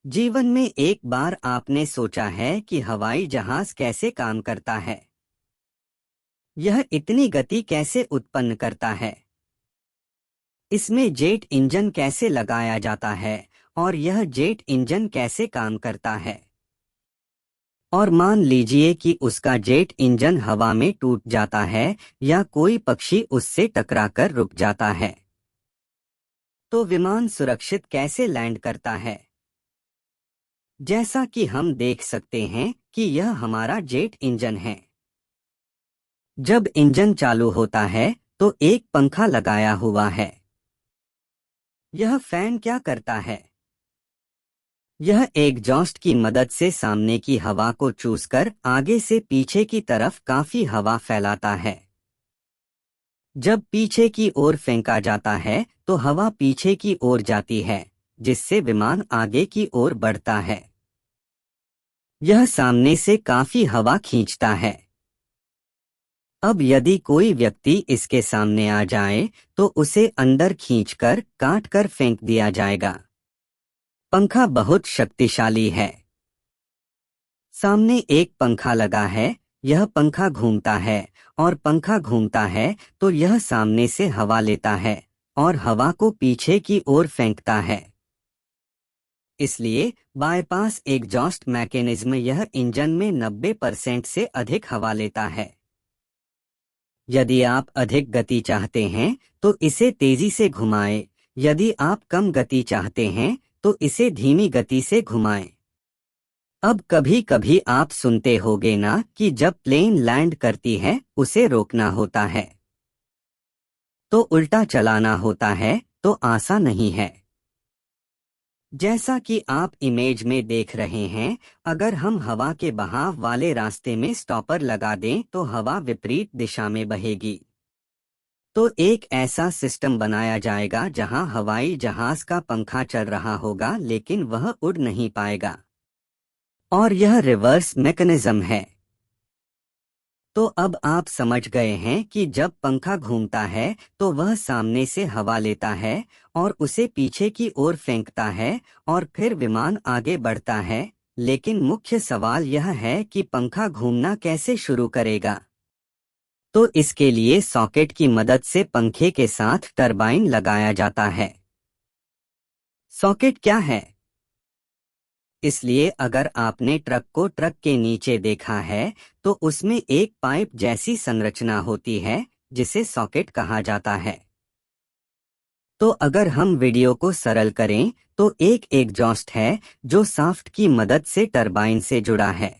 जीवन में एक बार आपने सोचा है कि हवाई जहाज कैसे काम करता है? यह इतनी गति कैसे उत्पन्न करता है? इसमें जेट इंजन कैसे लगाया जाता है और यह जेट इंजन कैसे काम करता है? और मान लीजिए कि उसका जेट इंजन हवा में टूट जाता है या कोई पक्षी उससे टकराकर रुक जाता है, तो विमान सुरक्षित कैसे लैंड करता है? जैसा कि हम देख सकते हैं कि यह हमारा जेट इंजन है। जब इंजन चालू होता है तो एक पंखा लगाया हुआ है। यह फैन क्या करता है? यह एग्जॉस्ट की मदद से सामने की हवा को चूसकर आगे से पीछे की तरफ काफी हवा फैलाता है। जब पीछे की ओर फेंका जाता है तो हवा पीछे की ओर जाती है, जिससे विमान आगे की ओर बढ़ता है। यह सामने से काफी हवा खींचता है। अब यदि कोई व्यक्ति इसके सामने आ जाए तो उसे अंदर खींचकर काटकर फेंक दिया जाएगा। पंखा बहुत शक्तिशाली है। सामने एक पंखा लगा है, यह पंखा घूमता है और पंखा घूमता है तो यह सामने से हवा लेता है और हवा को पीछे की ओर फेंकता है। इसलिए बाईपास एग्जॉस्ट मैकेनिज्म यह इंजन में 90% से अधिक हवा लेता है। यदि आप अधिक गति चाहते हैं तो इसे तेजी से घुमाएं, यदि आप कम गति चाहते हैं तो इसे धीमी गति से घुमाएं। अब कभी कभी आप सुनते होंगे ना कि जब प्लेन लैंड करती है उसे रोकना होता है, तो उल्टा चलाना होता है, तो आसान नहीं है। जैसा कि आप इमेज में देख रहे हैं, अगर हम हवा के बहाव वाले रास्ते में स्टॉपर लगा दें तो हवा विपरीत दिशा में बहेगी। तो एक ऐसा सिस्टम बनाया जाएगा जहां हवाई जहाज का पंखा चल रहा होगा लेकिन वह उड़ नहीं पाएगा। और यह रिवर्स मैकेनिज्म है। तो अब आप समझ गए हैं कि जब पंखा घूमता है तो वह सामने से हवा लेता है और उसे पीछे की ओर फेंकता है और फिर विमान आगे बढ़ता है। लेकिन मुख्य सवाल यह है कि पंखा घूमना कैसे शुरू करेगा। तो इसके लिए सॉकेट की मदद से पंखे के साथ टरबाइन लगाया जाता है। सॉकेट क्या है? इसलिए अगर आपने ट्रक को ट्रक के नीचे देखा है तो उसमें एक पाइप जैसी संरचना होती है जिसे सॉकेट कहा जाता है। तो अगर हम वीडियो को सरल करें तो एक एग्जॉस्ट है जो शाफ्ट की मदद से टरबाइन से जुड़ा है।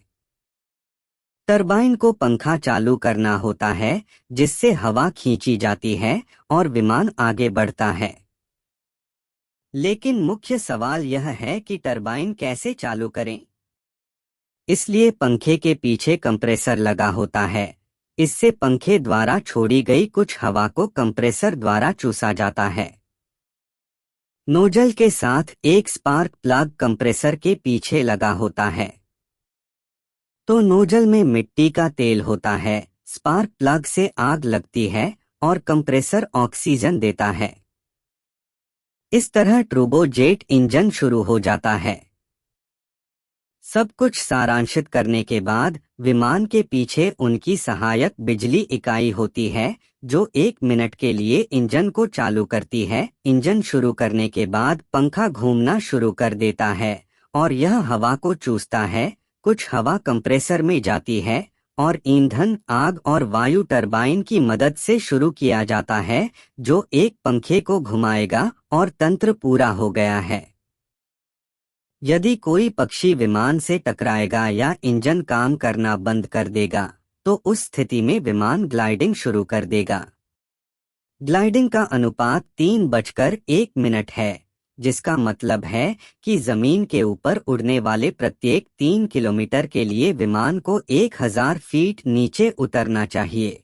टरबाइन को पंखा चालू करना होता है जिससे हवा खींची जाती है और विमान आगे बढ़ता है। लेकिन मुख्य सवाल यह है कि टरबाइन कैसे चालू करें। इसलिए पंखे के पीछे कंप्रेसर लगा होता है। इससे पंखे द्वारा छोड़ी गई कुछ हवा को कंप्रेसर द्वारा चूसा जाता है। नोजल के साथ एक स्पार्क प्लग कंप्रेसर के पीछे लगा होता है। तो नोजल में मिट्टी का तेल होता है, स्पार्क प्लग से आग लगती है और कंप्रेसर ऑक्सीजन देता है। इस तरह टर्बोजेट इंजन शुरू हो जाता है। सब कुछ सारांशित करने के बाद विमान के पीछे उनकी सहायक बिजली इकाई होती है जो 1 मिनट के लिए इंजन को चालू करती है। इंजन शुरू करने के बाद पंखा घूमना शुरू कर देता है और यह हवा को चूसता है। कुछ हवा कंप्रेसर में जाती है और ईंधन, आग और वायु टरबाइन की मदद से शुरू किया जाता है जो एक पंखे को घुमाएगा और तंत्र पूरा हो गया है। यदि कोई पक्षी विमान से टकराएगा या इंजन काम करना बंद कर देगा तो उस स्थिति में विमान ग्लाइडिंग शुरू कर देगा। ग्लाइडिंग का अनुपात 3:01 है, जिसका मतलब है कि जमीन के ऊपर उड़ने वाले प्रत्येक 3 किलोमीटर के लिए विमान को 1000 फीट नीचे उतरना चाहिए।